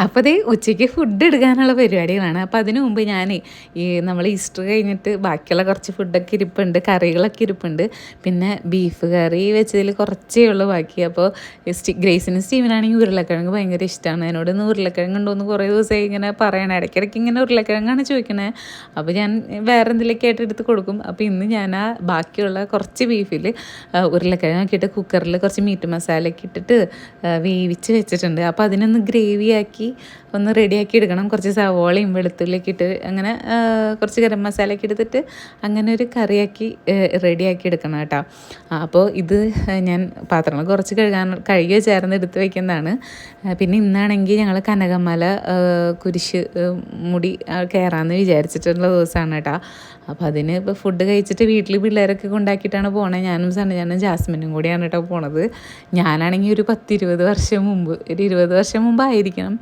അപ്പോൾ അതേ ഉച്ചയ്ക്ക് ഫുഡ് എടുക്കാനുള്ള പരിപാടികളാണ്. അപ്പോൾ അതിനു മുമ്പ് ഞാൻ നമ്മൾ ഈസ്റ്റർ കഴിഞ്ഞിട്ട് ബാക്കിയുള്ള കുറച്ച് ഫുഡൊക്കെ ഇരിപ്പുണ്ട്, കറികളൊക്കെ ഇരിപ്പുണ്ട്. പിന്നെ ബീഫ് കറി വെച്ചതിൽ കുറച്ചേ ഉള്ളൂ ബാക്കി. അപ്പോൾ ഗ്രേസിനും സ്റ്റീവനാണെങ്കിൽ ഉരുളക്കിഴങ്ങ് ഭയങ്കര ഇഷ്ടമാണ്. എന്നോട് ഇന്ന് ഉരുളക്കിഴങ്ങ് ഉണ്ടോയെന്ന് കുറേ ദിവസമായി ഇങ്ങനെ പറയണം. ഇടയ്ക്കിടയ്ക്ക് ഇങ്ങനെ ഉരുളക്കിഴങ്ങാണ് ചോദിക്കണേ. അപ്പോൾ ഞാൻ വേറെ എന്തെങ്കിലുമൊക്കെ ആയിട്ട് എടുത്ത് കൊടുക്കും. അപ്പോൾ ഇന്ന് ഞാൻ ആ ബാക്കിയുള്ള കുറച്ച് ബീഫിൽ ഉരുളക്കിഴങ്ങൊക്കെ ഇട്ട് കുക്കറിൽ കുറച്ച് മീറ്റ് മസാലയൊക്കെ ഇട്ടിട്ട് വേവിച്ച് വെച്ചിട്ടുണ്ട്. അപ്പോൾ അതിനൊന്ന് ഗ്രേവിയാക്കി ഒന്ന് റെഡിയാക്കി എടുക്കണം. കുറച്ച് സവോളയും വെളുത്തുള്ളിയൊക്കെ ഇട്ട് അങ്ങനെ കുറച്ച് ഗരം മസാലയൊക്കെ എടുത്തിട്ട് അങ്ങനെ ഒരു കറിയാക്കി റെഡിയാക്കി എടുക്കണം കേട്ടോ. അപ്പോൾ ഇത് ഞാൻ പാത്രങ്ങൾ കുറച്ച് കഴുകി ചേർന്ന് എടുത്ത് വയ്ക്കുന്നതാണ്. പിന്നെ ഇന്നാണെങ്കിൽ ഞങ്ങൾ കനകമല കുരിശ് മുടി കയറാമെന്ന് വിചാരിച്ചിട്ടുള്ള ദിവസമാണ് കേട്ടോ. അപ്പോൾ അതിന് ഇപ്പോൾ ഫുഡ് കഴിച്ചിട്ട് വീട്ടിൽ പിള്ളേരൊക്കെ കൊണ്ടാക്കിയിട്ടാണ് പോണത്. ഞാനും സണ്ണജാനും ജാസ്മിനും കൂടിയാണ് കേട്ടോ പോണത്. ഞാനാണെങ്കിൽ ഒരു 10-20 വർഷം മുമ്പ്, ഒരു 20 വർഷം മുമ്പായിരിക്കണം,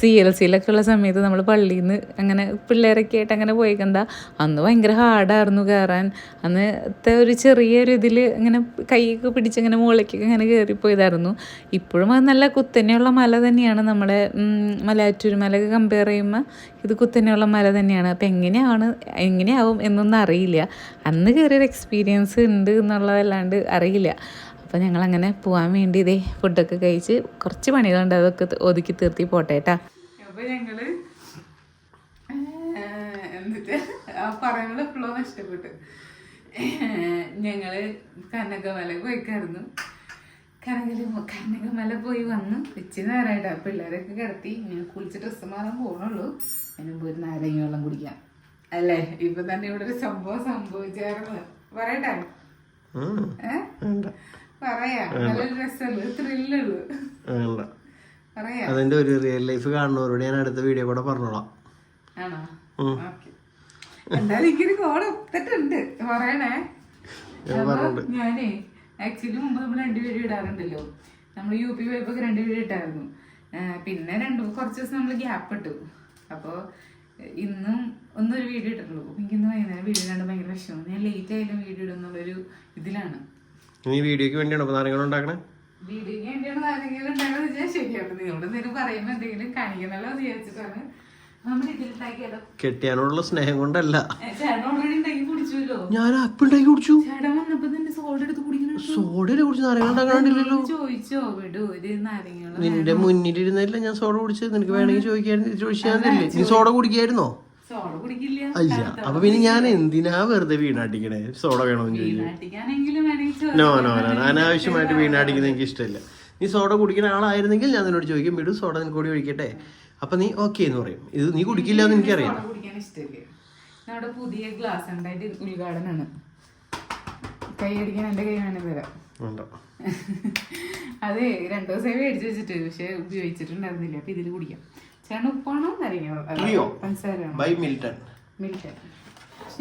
CLCയിലൊക്കെ ഉള്ള സമയത്ത് നമ്മൾ പള്ളിയിൽ നിന്ന് അങ്ങനെ പിള്ളേരൊക്കെ ആയിട്ട് അങ്ങനെ പോയിക്കെന്താ. അന്ന് ഭയങ്കര ഹാർഡായിരുന്നു കയറാൻ. അന്നത്തെ ഒരു ചെറിയൊരു ഇതിൽ ഇങ്ങനെ കൈയൊക്കെ പിടിച്ചിങ്ങനെ മുകളിലേക്കൊക്കെ ഇങ്ങനെ കയറിപ്പോയതായിരുന്നു. ഇപ്പോഴും അത് നല്ല കുത്തനെയുള്ള മല തന്നെയാണ്. നമ്മുടെ മലയാറ്റൂർ മലയൊക്കെ കമ്പയർ ചെയ്യുമ്പോൾ ഇത് കുത്തനെയുള്ള മല തന്നെയാണ്. അപ്പോൾ എങ്ങനെയാവും എന്നൊന്നും അറിയില്ല. അന്ന് കയറിയൊരു എക്സ്പീരിയൻസ് ഉണ്ട് എന്നുള്ളതല്ലാണ്ട് അറിയില്ല. അപ്പോൾ ഞങ്ങളങ്ങനെ പോകാൻ വേണ്ടി ഇതേ ഫുഡൊക്കെ കഴിച്ച് കുറച്ച് പണികളുണ്ട്, അതൊക്കെ ഒതുക്കി തീർത്തി പോട്ടെ കേട്ടാ. അപ്പോൾ ഞങ്ങൾ എന്നിട്ട് പറയുന്നത് എപ്പോഴോ നഷ്ടപ്പെട്ടു. ഞങ്ങൾ കനകമല പോയിക്കായിരുന്നു. കനകമല പോയി വന്ന് ഇച്ചിരി നേരമായിട്ടാണ് പിള്ളേരൊക്കെ കിടത്തി. ഞാൻ കുളിച്ച് ഡ്രസ്സ് മാറാൻ പോകണുള്ളൂ. അതിനുമ്പ് ഒരു നാരങ്ങ വെള്ളം കുടിക്കാം അല്ലേ. ഇപ്പൊ തന്നെ ഇവിടെ ഒരു സംഭവിച്ചായിരുന്നു. പറയട്ടെ? പറയാ, നല്ലൊരു രസമുള്ളൂ, ത്രില്ലുള്ളൂ. പറയാ. അതിന്റെ ഒരു റിയൽ ലൈഫ് കാണുന്നവരോട് ഞാൻ അടുത്ത വീഡിയോ കൂടെ പറഞ്ഞോളാം. ആണോ? ഓക്കെ. എന്തായാലും എനിക്കൊരു കോൾ ഒത്തിട്ടുണ്ട്, പറയണേ. ഞാനേ ആക്ച്വലി മുമ്പ് നമ്മൾ 2 വീഡിയോ ഇടാറുണ്ടല്ലോ. നമ്മൾ UP പോയപ്പോ 2 വീഡിയോ ഇട്ടായിരുന്നു. പിന്നെ കുറച്ച് ദിവസം നമ്മൾ ഗ്യാപ്പ് ഇട്ടു. അപ്പോൾ ഇന്നും ഒന്നൊരു വീഡിയോ ഇട്ടിട്ടുള്ളൂ. എനിക്കിന്ന് വൈകുന്നേരം വീഡിയോ ഇടാണ്ട് ഭയങ്കര വിഷമം. ഞാൻ ലേറ്റ് ആയാലും വീഡിയോ ഇടുന്നുള്ളൊരു ഇതിലാണ്. നീ വീഡിയോക്ക് വേണ്ടിയാണോ നാരങ്ങൾ ഉണ്ടാക്കണേ? വീഡിയോക്ക് വേണ്ടിയാണ് നാരങ്ങൾ ഉണ്ടാക്കുന്നത് വെച്ചാൽ ശരിയാണ്. നിങ്ങളോട് എന്തെങ്കിലും പറയുമ്പോൾ എന്തെങ്കിലും കാണിക്കണല്ലോ എന്ന് വിചാരിച്ചിട്ടാണ് നമ്മൾ ഇതിലുണ്ടാക്കിയാലോ. കെട്ടിയാനുള്ള സ്നേഹം കൊണ്ടല്ല. ചേട്ടൻ ഓൾറെഡി ഉണ്ടാക്കി കുടിച്ചല്ലോ. ഞാൻ അപ്പം ഉണ്ടാക്കി കുടിച്ചു. ചേട്ടൻ വന്നപ്പോ തന്നെ സോഡ എടുത്ത് കുടിക്കണം. സോഡയില് കുടിച്ച് നാരങ്ങ ഉണ്ടാക്കാണ്ടില്ലല്ലോ. ചോദിച്ചോ വിടൂ ഒരു നാരങ്ങ. നിന്റെ മുന്നിലിരുന്നില്ല ഞാൻ സോഡ കുടിച്ചത്. നിനക്ക് വേണമെങ്കിൽ ചോദിക്കാതില്ലേ? നീ സോഡ കുടിക്കായിരുന്നോ? അല്ല. അപ്പൊ പിന്നെ ഞാൻ എന്തിനാ വെറുതെ വീണാട്ടിക്കണേ? സോഡ വേണമെന്ന് ചോദിച്ചു. നോ അനാവശ്യമായിട്ട് വീണാട്ടിക്കുന്നത് എനിക്ക് ഇഷ്ടമില്ല. നീ സോഡ കുടിക്കുന്ന ആളായിരുന്നെങ്കിൽ ഞാൻ നിന്നോട് ചോദിക്കും, വിടും സോഡ നിനക്ക് കൂടി ഒഴിക്കട്ടെ. അപ്പൊ നീ ഓക്കെ എന്ന് പറയും. ഇത് നീ കുടിക്കില്ല എന്ന് എനിക്കറിയാം. നമ്മുടെ പുതിയ ഗ്ലാസ് ഉണ്ടായിട്ട് ഉദ്ഘാടനമാണ്. കൈയടിക്കാൻ എന്റെ കൈ വേണം തരാം. അതെ, 2 ദിവസമായി മേടിച്ചു വെച്ചിട്ട്, പക്ഷെ ഉപയോഗിച്ചിട്ടുണ്ടായിരുന്നില്ല. അപ്പൊ ഇതിൽ കുടിക്കാം. ചേട്ടൻ ഉപ്പാണോ മിൽട്ടൺ.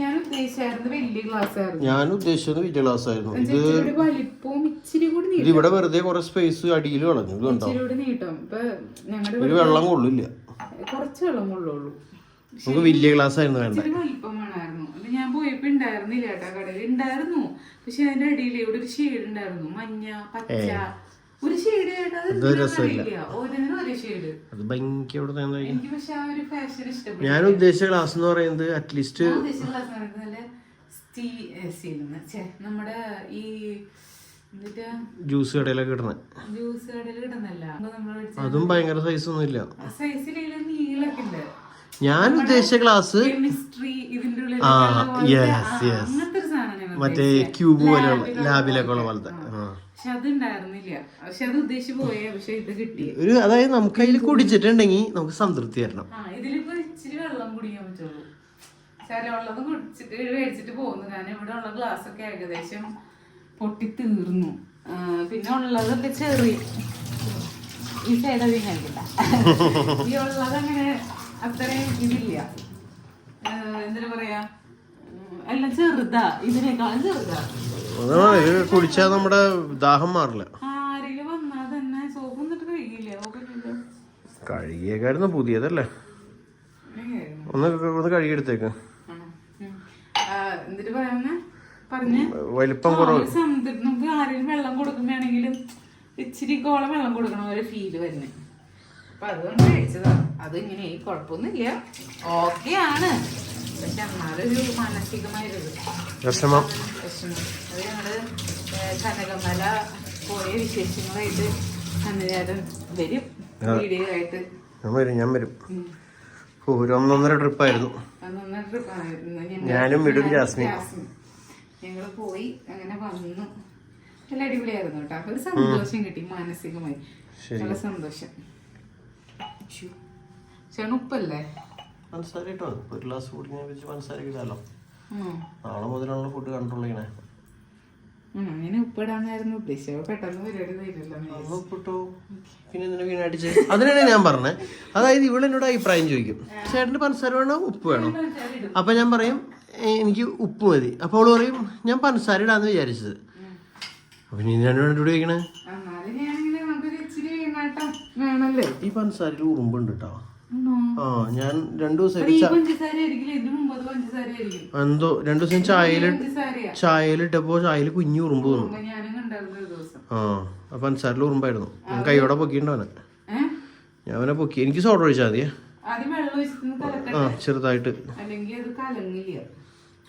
ഞാൻ ഉദ്ദേശിച്ചായിരുന്നു വലിയ ഗ്ലാസ് ആയിരുന്നു. ഞാൻ ഉദ്ദേശിച്ചത് വലിയ ഗ്ലാസ് ആയിരുന്നു. ഇത് വലിപ്പവും ഇച്ചിരി കൂടി ഇവിടെ വെറുതെ കുറെ സ്പേസ് അടിയിൽ കളഞ്ഞു. ഇച്ചിരി നീട്ടം. ഇപ്പൊ ഞങ്ങളുടെ വെള്ളം കൊള്ളില്ല, കുറച്ച് വെള്ളം കൊള്ളുള്ളൂ. നമുക്ക് വലിയ ഗ്ലാസ് ആയിരുന്നു വേണ്ട. ഇച്ചിരി വലിപ്പം വേണമായിരുന്നു. അപ്പൊ ഞാൻ പോയപ്പോ ഉണ്ടായിരുന്നില്ല കേട്ടാ. കടയിൽ ഉണ്ടായിരുന്നു, പക്ഷെ അതിന്റെ അടിയിൽ ഇവിടെ ഒരു ഷെയ്ഡ് ഉണ്ടായിരുന്നു, മഞ്ഞ പച്ച ഒരു ഷെയ്ഡ്. ഞാൻ ഉദ്ദേശിച്ച ഗ്ലാസ് എന്ന് പറയുന്നത് അറ്റ്ലീസ്റ്റ് നമ്മുടെ ഈ ജ്യൂസ് കടയിലൊക്കെ കിട്ടുന്ന അതും ഭയങ്കര സൈസ് ഒന്നും ഇല്ല. ഞാൻ ഉദ്ദേശിച്ച ഗ്ലാസ് മറ്റേ ക്യൂബ് പോലെയുള്ള ലാബിലൊക്കെ ഉള്ള പോലത്തെ. ഒരു അതായത് നമുക്ക് അതിൽ കുടിച്ചിട്ടുണ്ടെങ്കിൽ നമുക്ക് സംതൃപ്തി തരണം. ഇതിലിപ്പോ ഇച്ചിരി വെള്ളം കുടിക്കാൻ പറ്റുള്ളൂ. ചിലവുള്ളത് കുടിച്ചിട്ട് മേടിച്ചിട്ട് പോകുന്നു. കാരണം ഇവിടെ ഉള്ള ഗ്ലാസ് ഒക്കെ ഏകദേശം പൊട്ടി തീർന്നു. പിന്നെ ഉള്ളതൊക്കെ ചെറിയ ഈ സൈഡ് അധികം കഴിക്കില്ല. ഈ ഉള്ളത് അങ്ങനെ അത്രയും ഇതില്ല. എന്താ പറയാ, എല്ലാം ചെറുതാ, ഇതിനേക്കാളും ചെറുതാ. കുടിച്ചാ നമ്മുടെ ദാഹം മാറില്ല. ആരെങ്കിലും വന്നാൽ തന്നെ സോപ്പ് എന്നിട്ട് കഴിക്കില്ല. കഴുകിയേക്കായിരുന്നു, പുതിയതല്ലേ. ഒന്ന് കഴുകിയെടുത്തേക്ക്. എന്നിട്ട് പറഞ്ഞ് വലിപ്പം കുറവ്. നമുക്ക് ആരെങ്കിലും വെള്ളം കൊടുക്കുമ്പോഴാണെങ്കിലും ഇച്ചിരി കോളം വെള്ളം കൊടുക്കണം ഒരു ഫീല് വരുന്നത്. അപ്പൊ അതുകൊണ്ട് കഴിച്ചതാ. അത് ഇങ്ങനെ കുഴപ്പമൊന്നുമില്ല, ഓക്കെ ആണ്. പക്ഷെ എന്നാലൊരു മാനസികമായൊരു വിഷമം. അത് ഞങ്ങള് കനകമല പോയ വിശേഷങ്ങളായിട്ട് അന്നേരം വരും, വീഡിയോ ആയിട്ട്. ഞാൻ വരും. ഒരു 1.5 ട്രിപ്പായിരുന്നു ഞാനും വിടും ജാസ്മിൻ. ഞങ്ങള് പോയി അങ്ങനെ വന്നു. നല്ല അടിപൊളിയായിരുന്നു കേട്ടോ. ഒരു സന്തോഷം കിട്ടി മാനസികമായി, നല്ല സന്തോഷം. ചേട്ടൻ ഉപ്പല്ലേ? പഞ്ചസാര ഇട്ടോ, ഒരു ഗ്ലാസ് കൂടി ഞാൻ വെച്ച് പഞ്ചസാര ഇടാലോ. നാളെ മുതലുള്ള ഫുഡ് കൺട്രോൾ ചെയ്യണേ. അങ്ങനെ ഉപ്പിടാന്നായിരുന്നു ഉദ്ദേശിച്ചത്, പെട്ടെന്ന് പരിപാടി തരില്ലല്ലോ. ഉപ്പിട്ടോ, പിന്നെ എന്തിനാ വീണടിച്ച്? അതിനാണ് ഞാൻ പറഞ്ഞത്. അതായത് ഇവിടെ എന്നോട് അഭിപ്രായം ചോദിക്കും, ചേട്ടന് പഞ്ചസാര വേണോ ഉപ്പ് വേണോ? അപ്പൊ ഞാൻ പറയും എനിക്ക് ഉപ്പ് മതി. അപ്പോൾ അവള് പറയും ഞാൻ പഞ്ചസാര ഇടാന്ന് വിചാരിച്ചത്. അപ്പൊ നീ രണ്ടു വേണ്ടി ചോദിക്കണേ. ഈ പഞ്ചസാരയിൽ ഉറുമ്പുണ്ട് കേട്ടോ. ആ ഞാൻ 2 ദിവസം എന്തോ 2 ദിവസം ചായയിലിട്ടപ്പോ ചായയിൽ കുഞ്ഞു ഉറുമ്പ് തോന്നും. ആ പഞ്ചസാരയിൽ ഉറുമ്പായിരുന്നു. ഞാൻ കൈയോടെ പൊക്കിണ്ടവനെ. ഞാൻ അവനെ പൊക്കി. എനിക്ക് സോഡ ഒഴിച്ചാൽ മതിയേ. ആ ചെറുതായിട്ട്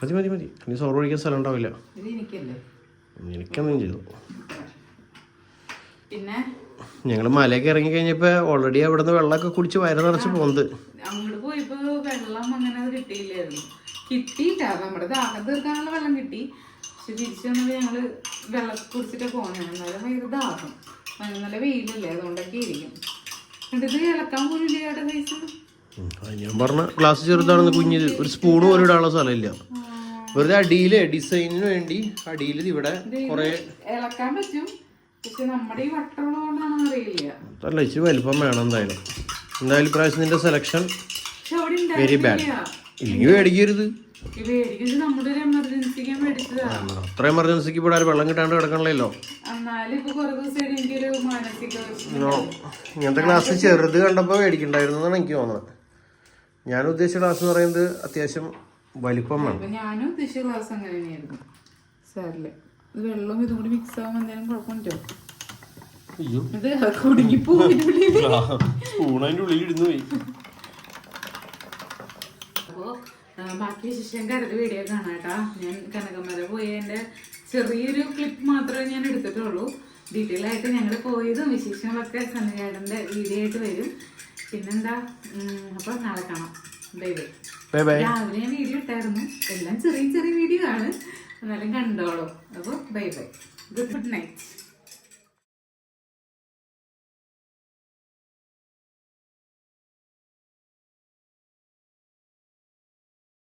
മതി മതി. ഇനി സോഡ ഒഴിക്കാൻ സ്ഥലം ഉണ്ടാവില്ല. എനിക്കെന്തും ചെയ്തു. പിന്നെ ഞങ്ങള് മലയൊക്കെ ഇറങ്ങി കഴിഞ്ഞപ്പോ ഓൾറെഡി അവിടെ നിന്ന് വെള്ളമൊക്കെ കുടിച്ച് വയറ് നിറച്ച് പോകുന്നത്. അങ്ങോട്ട് പോയപ്പോ വെള്ളം അങ്ങനെ കിട്ടിയില്ലായിരുന്നു. കിട്ടിയിട്ടാ, നമ്മുടെ ദാഹം തീർക്കാനുള്ള വെള്ളം കിട്ടി. പക്ഷെ തിരിച്ചു വന്നപ്പോ ഞങ്ങള് വെള്ളം കുടിച്ചിട്ട് പോണേ. എന്നാലും ഭയങ്കര ദാഹം, നല്ല വെയിലല്ലേ, അതുകൊണ്ടൊക്കെ ഇരിക്കും. ഇത് ഇളക്കാൻ പോലും ഇല്ലാതെ പൈസ. ഞാൻ പറഞ്ഞ ഗ്ലാസ് ചെറുതാണെന്ന് കുഞ്ഞത്, ഒരു സ്പൂണ് പോലും ഇടാനുള്ള സ്ഥലമില്ല. വെറുതെ അടിയില് ഡിസൈനിന് വേണ്ടി അടിയിൽ ഇവിടെ കൊറേ ഇളക്കാൻ പറ്റും. പക്ഷെ നമ്മുടെ ഈ വട്ടമുള്ളതുകൊണ്ടാണോ അറിയില്ല. അല്ല, ഇച്ചിരി വലിപ്പം വേണം എന്തായാലും. എന്തായാലും പ്രാവശ്യം നിന്റെ സെലക്ഷൻ വെരി ബാഡ്. ഇല്ലെങ്കിൽ മേടിക്കരുത്. അത്ര എമർജൻസിക്ക് ഇവിടെ വെള്ളം കിട്ടാണ്ട് കിടക്കണല്ലോ. ഇങ്ങനത്തെ ഗ്ലാസ് ചെറുത് കണ്ടപ്പോ മേടിക്കണ്ടായിരുന്നു എന്നാണ് എനിക്ക് തോന്നുന്നത്. ഞാൻ ഉദ്ദേശിച്ച ഗ്ലാസ് എന്ന് പറയുന്നത് അത്യാവശ്യം വലിപ്പം വേണം. ഞാനും ഉദ്ദേശിച്ച ഗ്ലാസ് അങ്ങനെ തന്നെയായിരുന്നു. സാറില്ല, ഇത് വെള്ളം ഇതും കൂടി മിക്സ് ആവാൻ എന്തെങ്കിലും കുഴപ്പമുണ്ടോ? അപ്പോ ബാക്കി വിശേഷം അടുത്ത വീഡിയോ കാണാട്ടാ. ഞാൻ കനകമല പോയതിന്റെ ചെറിയൊരു ക്ലിപ്പ് മാത്രമേ ഞാൻ എടുത്തിട്ടുള്ളൂ. ഡീറ്റെയിൽ ആയിട്ട് ഞങ്ങൾ പോയതും വിശേഷങ്ങളൊക്കെ സന്നിചേട്ടന്റെ വീഡിയോ ആയിട്ട് വരും. പിന്നെന്താ, അപ്പൊ നാളെ കാണാം. Bye bye. രാവിലെ ഞാൻ വീഡിയോ ഇട്ടായിരുന്നു. എല്ലാം ചെറിയ ചെറിയ വീഡിയോ ആണ്, എന്നാലും കണ്ടോളൂ. അപ്പോൾ ബൈ ബൈ, ഗുഡ് നൈറ്റ്.